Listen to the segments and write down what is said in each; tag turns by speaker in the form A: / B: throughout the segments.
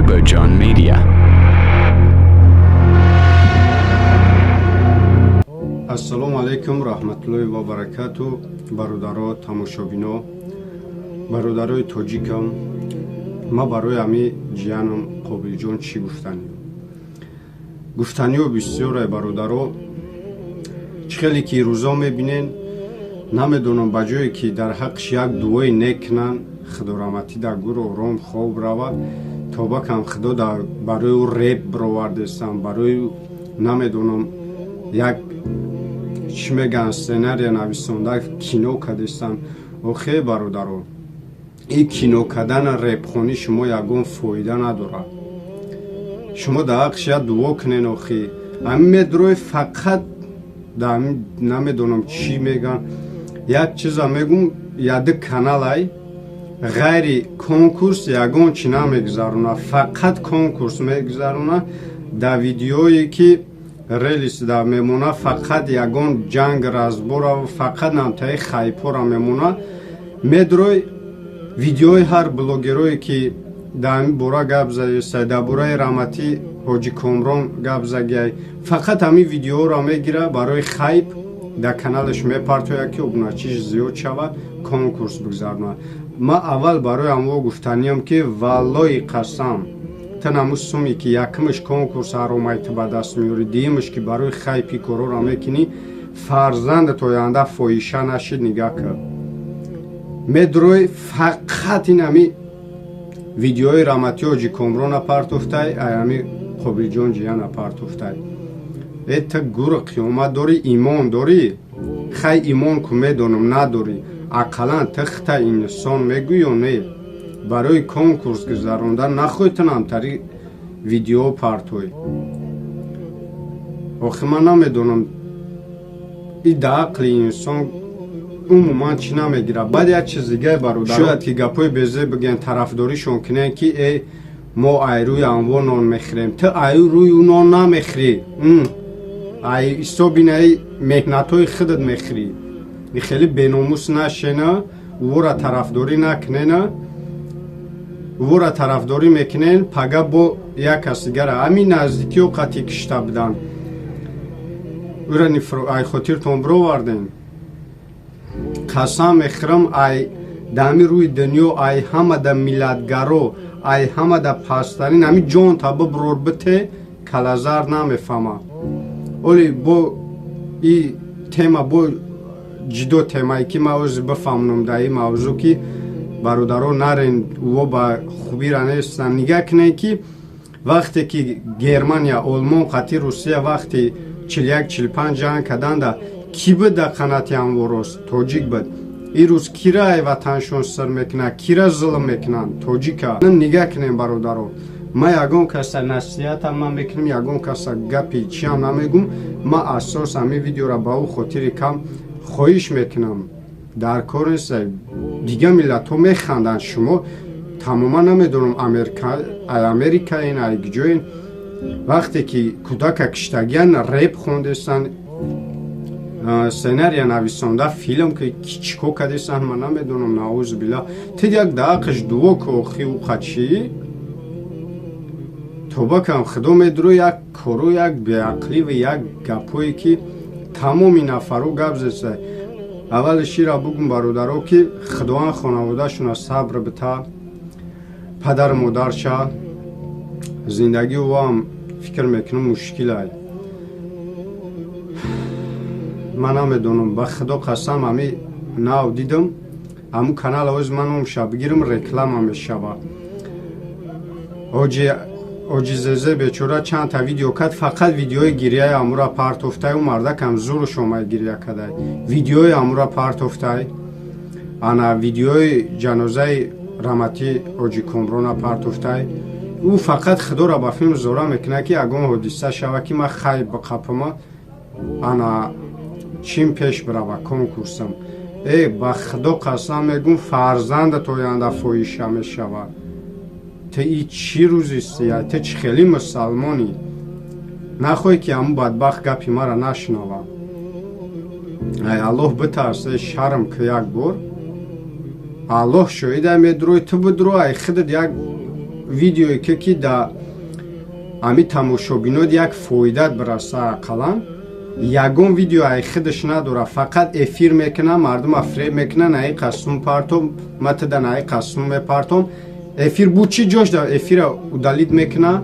A: TurboJohn Media.
B: Assalomu alaykum rahmatullohi va barakatuh. Бародаро тамошобино, бародарои тоҷикам, ма барои ами ҷиянам Қобилҷон чӣ гуфтанӣ? Гуфтаниҳо бисёре бародаро, чӣ хеле ки рӯзо мебинен, намедонам ба ҷое ки дар ҳаққиш як дуои нек кунанд, худо раҳматӣ дар гур ором хоб равад, тобакам худо барои ӯ реп бировардестам, барои намедонам як чӣ мегӯянд сценария нависонда кино кардестан. охе бародаро, ин кино кардана репхонӣ шумо ягон фоида надорад. Шумо дар ҳаққиш як дуо кунен. охи ҳамин медрои фақат намедонам чӣ мегӯянд, як чиза мегӯм, яди каналай ғайри конкурс ягон чӣ намегузарона, фақат конкурс мегузарона. дар видеое ки релис да мемона, фақат ягон ҷанг разбора, фақат намтаи хайпора мемона. медрой видеои ҳар блогерое ки дар ҳамин бора гап задестай, дар бораи раҳмати ҳоҷи Комрон гап загиай, фақат ҳамин видеоро мегира барои хайп дар каналаш мепартояд ки обуначиш зиёд шавад, конкурс бигзарона. ман аввал барои амво гуфтаниям ки валлои қасам танаму суми ки якмиш конкурс аромайти ба даст меёри, дуюмаш ки барои хайпи корора мекунӣ, фарзандат оянда фоҳиша нашид. нигаҳ кард медрои фақат ин ҳами видеои раҳмати ҳоҷи Комрона партофтай, ҳами Қобилҷон ҷияна партофтай. та гур қиёмат дорӣ, имон дорӣ? хай имон ку медонам надорӣ, ақаллан та хита инсон мегӯ ё не? барои конкурс гузарондан нахоҳитанам тари видео партои. охи ман намедонам и да ақли инсон умуман чӣ намегирад. баъд як чиз дигаи бародар, шояд ки гапои безе бигӯянд, тарафдоришон кунанд ки мо ай рӯи амво нон мехӯрем. ту ай рӯи ӯ нон намехӯрӣ, ай ҳисобинаи меҳнатҳои худат мехӯрӣ. хеле беномус нашена, вора тарафдорӣ накунена. вора тарафдорӣ мекунен, пага бо як кас дигара ҳамин наздикиҳо қатъи кишта буданд. ӯра ай хотиртон бировардем. қасам мехӯрам, ай дар ҳамин рӯи дунё ай ҳама да миллатгаро, ай ҳама да пасттарин ҳамин ҷон таба бирор бите калазар намефаҳма. оли бо и тема бо ҷудо темае ки ман ӯзи бифаҳмонам дар ин мавзӯъ ки бародаро нарен ӯо ба хубира нестан. нигаҳ кунед ки вақте ки Германия, Олмон, қатъи Русия вақти 41-45 ҷанг карданда, ки буд дар қанати амворос? тоҷик буд. ин рӯз кира ай ватаншон сир мекунад, кира зулм мекунанд? тоҷика. нигаҳ кунем бародаро, ман ягон каса насиҳатам ман мекунам, ягон каса гапи чиам намегӯм. ман асос ҳамин видеора ба ӯ хотири кам хоҳиш мекунам. дар кор нестай, дига миллатҳо механданд. шумо тамоман намедонам америкаен ай куҷоен, вақте ки кӯдака киштагиян реп хондестан, сценария нависонда, филм ки чико кардестан, ман намедонам. наъузу билlah. тед як даақиш дуо ку охи ӯ қачӣ тобакам худо медро як коро, як беақлӣ ва як гапое ки тамоми нафаро гап зестай. аввали шира бугум бародаро ки худоан хонаводашона сабр бита, падар модарша зиндагӣ ӯам фикр мекунам мушкилай. ман намедонам, ба худо қасам ҳами нав дидам, ҳамун канала оз ман омша бигирам реклама мешава. ҳоҷи зезе бечора чандта видео кард, фақат видеои гирияи амура партофтай. ӯ мардакам зурш омад гирия кардай. видеои амура партофтай, ана видеои ҷанозаи раҳмати ҳоҷи Комрона партофтай. ӯ фақат худоро ба филм зора мекунад ки ягон ҳодиса шава ки ман хайп биқапама, ана чим пеш бирава конкурсам. ба худо қасам мегӯм, фарзандат оянда фоҳиша мешавад. та и чӣ рӯзисти? та чӣ хеле мусалмонӣ? нахоҳӣ ки ҳамун бадбахт гапи мара нашунава. ай аллоҳ битарс, шарм ки як бор аллоҳ шоҳида медрои ту бидро ай худат як видеое ки да ами тамошобинот як фоидат бираса ақаллан ягон видео ай худаш надора, фақат эфир мекунам, мардум афреб мекунан, ай қасум партом матадан ай қасум мепартом эфир буд чӣ ҷош да эфира удалид мекуна,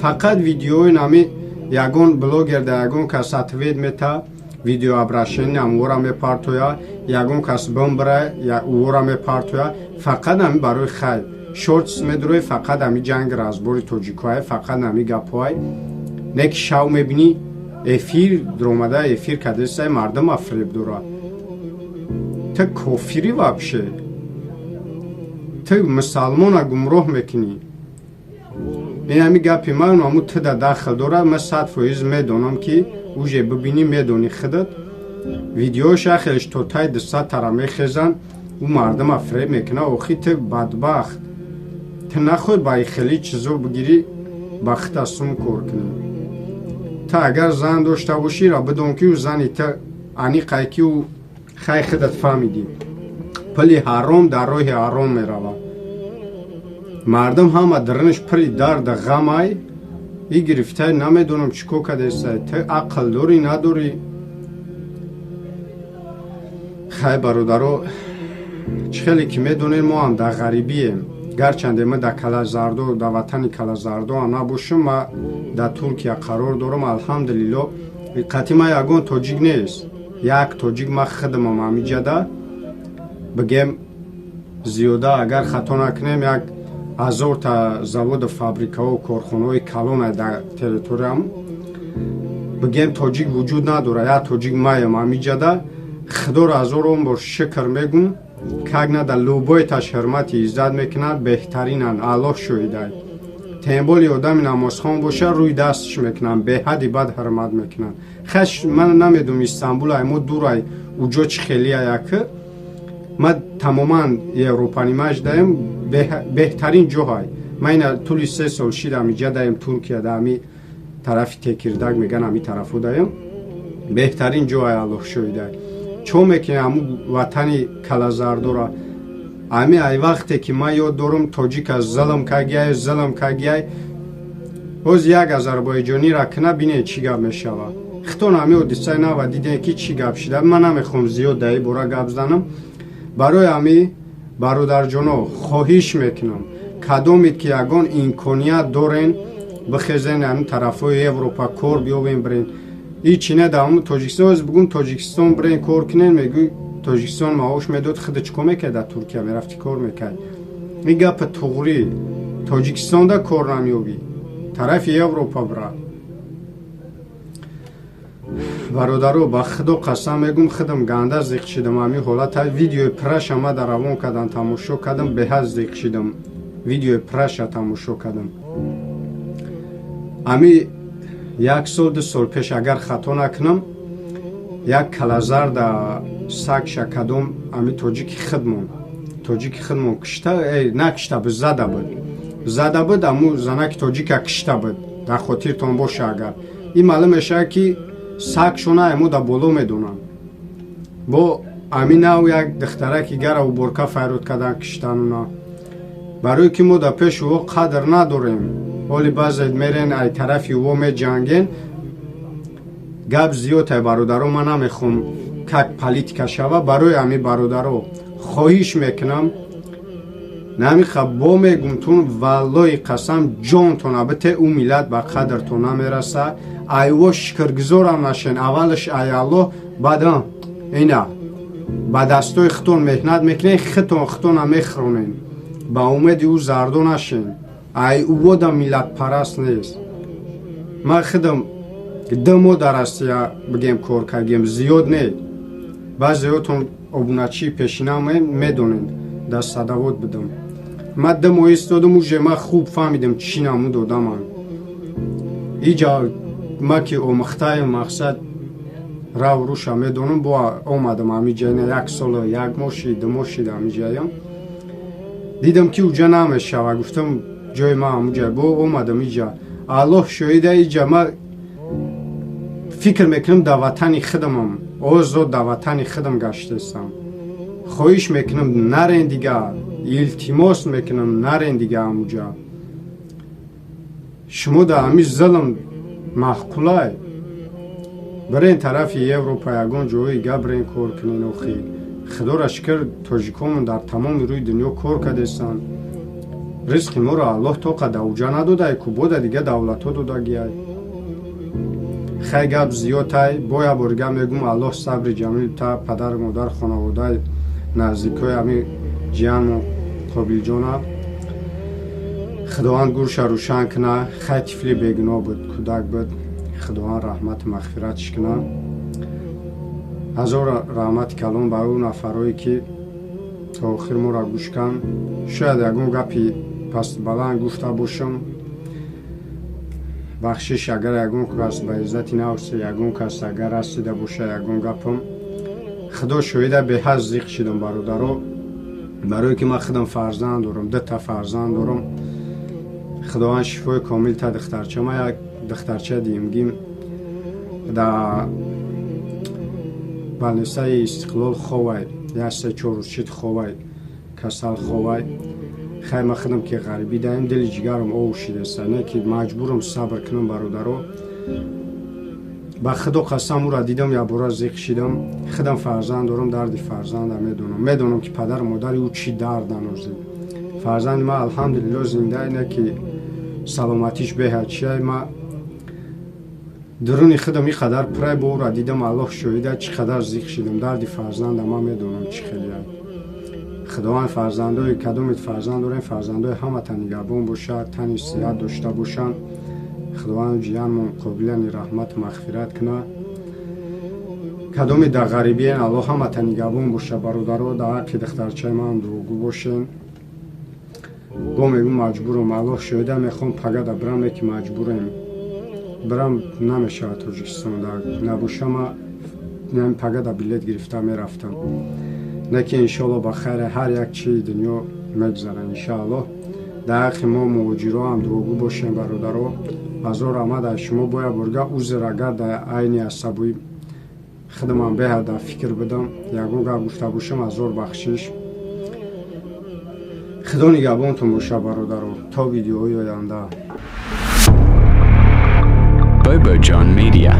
B: фақат видеои нами ягон блогер да ягон кас ответ мета видео обращение амвора мепартоя, ягон кас бомбра вора мепартоя, фақат ами барои хайр шортс медурой, фақат ами ҷанги разбори тоҷикоай, фақат ами гапоай, не ки шав мебини эфир дромада эфир кадесай мардум афреб дора. Ты кофири вообще, ты мусалмона гумроҳ мекунӣ. ин ами гапи ман аму ты да дахл дора. Ман 100% медонам ки уже бибинӣ медонӣ худат видеоша хелш тотай 200 тара мехезан ӯ мардум афреб мекуна. охи ты бадбахт, ты нахоҳ ба хеле чизо бигирӣ ба хутасум кор кунӣ. Та агар зан дошта бошӣ ра бидон ки ӯ зани та аниқай ки ӯ хай худат фаҳмидӣ пили ҳаром дар роҳи ҳаром мерава. мардум ҳама дилаш пири дарда ғамай и гирифтай намедонам чӣ кор кадесай. ты ақл дорӣ надорӣ? хай бародаро, чӣ хеле ки медонем мо ҳам дар ғарибием. гарчанде ма дар Калазардо, дар ватани Калазардо набошам, ма дар Туркия қарор дорам. алҳамдулилло қати ма ягон тоҷик нест, як тоҷик ма худамам амиҷада бигем зиёда агар хато накунем як 1000 та заводу фабрикаҳо корхонаҳои калоне дар территориям бигем тоҷик вуҷуд надора, як тоҷик маям амиҷада худоро ҳазорон бор шукр мегум. кагна дар лӯбояташ ҳурмати иззат мекунад, беҳтаринан, аллоҳ шоҳидай. темболи одами намозхон боша рӯи дасташ мекунанд, беҳади бад ҳурмат мекунанд. хаш ман намедонам Истанбул мо дурай уҷо чӣ хелия яки ма тамоман европанимаш даем беҳтарин ҷоҳай. ма ина тӯли 3 сол шидам иҷа даем Туркия да ами тарафи Текирдаг меган ами тарафу даем беҳтарин ҷоҳай, аллоҳ шоҳидай. чо мекунем аму ватани Калазардора ами ай вақте ки ман ёд дорам тоҷика зулм кагиай боз як азарбойҷонира куна бинед чӣ гап мешава. хитон ами ҳодисаи нава дидем ки чӣ гап шуда. ман намехоҳам зиёд дар ин бора гап занам. барои ами бародарҷоно хоҳиш мекунам, кадомед ки ягон имконият дорен бихезен ами тарафҳои Европа кор биёбем бирен. ичине дар ҳамун Тоҷикистон бигӯм Тоҷикистон бирен кор кунен, мегӯй Тоҷикистон маош медод, худ чӣ кор мекард дар Туркия мерафти кор мекард. ин гапи туғрӣ. Тоҷикистонда кор намёбӣ, тарафи Европа бира. бародаро ба худо қасам мегӯм худам ганда зиқ шидам. ами ҳолата видеои праша ма дар равон кардам, тамошо кардам, беҳад зиқ шидам. видеои праша тамошо кардам. ами 1 сол 2 сол пеш агар хато накунам як Калазарда сагша кадом ами тоҷики худмон кишта накишта буд, зада буд аму занаки тоҷика кишта буд. дар хотиртон боша агар ин маълум мешавад ки сагшона ему да боло медонанд. бо ами нав як духтараки гара уборка файрод кардан киштануна. барои ки мо дар пеши ӯ қадр надорем, ҳоли баъзе мерен ай тарафи ӯ меҷанген. гап зиёд ай бародаро, ман намехоҳам как политика шава. барои ами бародаро хоҳиш мекунам, намиха бо мегумтун валлои қасам ҷонтон абите ӯ миллат ба қадртон намераса. айво шукргузорам нашен, аввалаш ай аллоҳ, баъдан ина ба дастои хутон меҳнат мекунен, хутонам мехӯронен, ба умеди ӯ зарду нашен. ай ӯвода миллатпараст нест. ман худам 2 моҳ дар Россия бигем кор кардем, зиёд не. баъзеётон обуначии пешина медонед, дар садовод будам. ман 2 моҳ истодам, уже ман хуб фаҳмидам чӣ намуд одамам. иҷа ма ки омӯхтаи мақсад рав руша медонам, бо омадам амиҷаина 1 сол 1 моҳ шид 2 моҳ шид амиҷаям. дидам ки уҷа намешава, гуфтам ҷои ман амуҷа, бо омадам иҷа. аллоҳ шоҳида, иҷа ма фикр мекунам дар ватани худамам, озод дар ватани худам гаштаистам. хоҳиш мекунам нарен дига, илтимос мекунам нарен дига амуҷа. шумо да ҳамин зулм маҳқулай барен тарафи Европа ягон ҷои габрен кор кунен охи худора шукр тоҷикомон дар тамоми рӯи дунё кор кардестанд ризқи моро аллоҳ тоқа давҷа надодай ку бода дига давлатҳо додагиай хай гап зиёдтай бо я борига мегум аллоҳ сабри ҷамил та падар модар хонаводаи наздикои ҳамин ҷиянмон қобилҷона худованд гӯша рӯшан куна хай тифли бегуноҳ буд кӯдак буд худованд раҳмату мағфиратш куна ҳазор раҳмати калон ба ӯ нафарое ки то охир моро гӯш кан шояд ягон гапи пастбаланд гуфта бошам бахшиш агар ягон кас ба иззати нафси ягон кас агар расида боша ягон гапам худо шоҳида беҳад зиқ шидам бародаро барое ки ман худам фарзанд дорам дута фарзанд дорам худованд шифои комил та духтарча ман як духтарча диимгим да балнисаи истиқлол ховай я се чор рӯз чит ховай касал ховай хай ман худам ки ғарибӣ даим дили ҷигарам ов шидеста не ки маҷбурам сабр кунам бародаро ба худо қасам ӯра дидам якбора зиқ шидам худам фарзанд дорам дарди фарзанда медонам ки падару модари ӯ чӣ дард нанозид фарзанди ман алҳамдулиллоҳ зинда ина ки саломатиш беҳад чиай ман дуруни худам ин қадар пурай бо ӯра дидам аллоҳ шоҳида чӣ қадар зиқ шидам дарди фарзанда ман медонам чӣ хелияд худованд фарзандои кадомит фарзанд дорем фарзандои ҳаматан нигоҳбон бошад тани сиҳат дошта бошанд худованд ҷиянмон қобилани раҳмату мағфират куна кадомит дар ғарибиен аллоҳ ҳаматан нигоҳбон боша бародаро дар ҳаққи духтарчаи ман дуогӯ бошен бо мегӯ маҷбурам аллоҳ шоҳида мехоҳам пагада бирам ки маҷбурем бирам намешавад тоҷикистон набоша ман пагада билет гирифта мерафтам не ки иншоаллоҳ ба хайре ҳар як чизи дунё мегзарад иншоаллоҳ дар ҳаққи мо муҳоҷиро ҳам дуогӯ бошем бародаро ҳазор раҳмат аз шумо боя борга узр агар дар айни асабӣ худаман беҳад дар фикр будам ягон гап гуфта бошам ҳазор бахшиш худо нигоҳбонтон боша бародаро то видеоҳои оянда
A: Bobo John Media.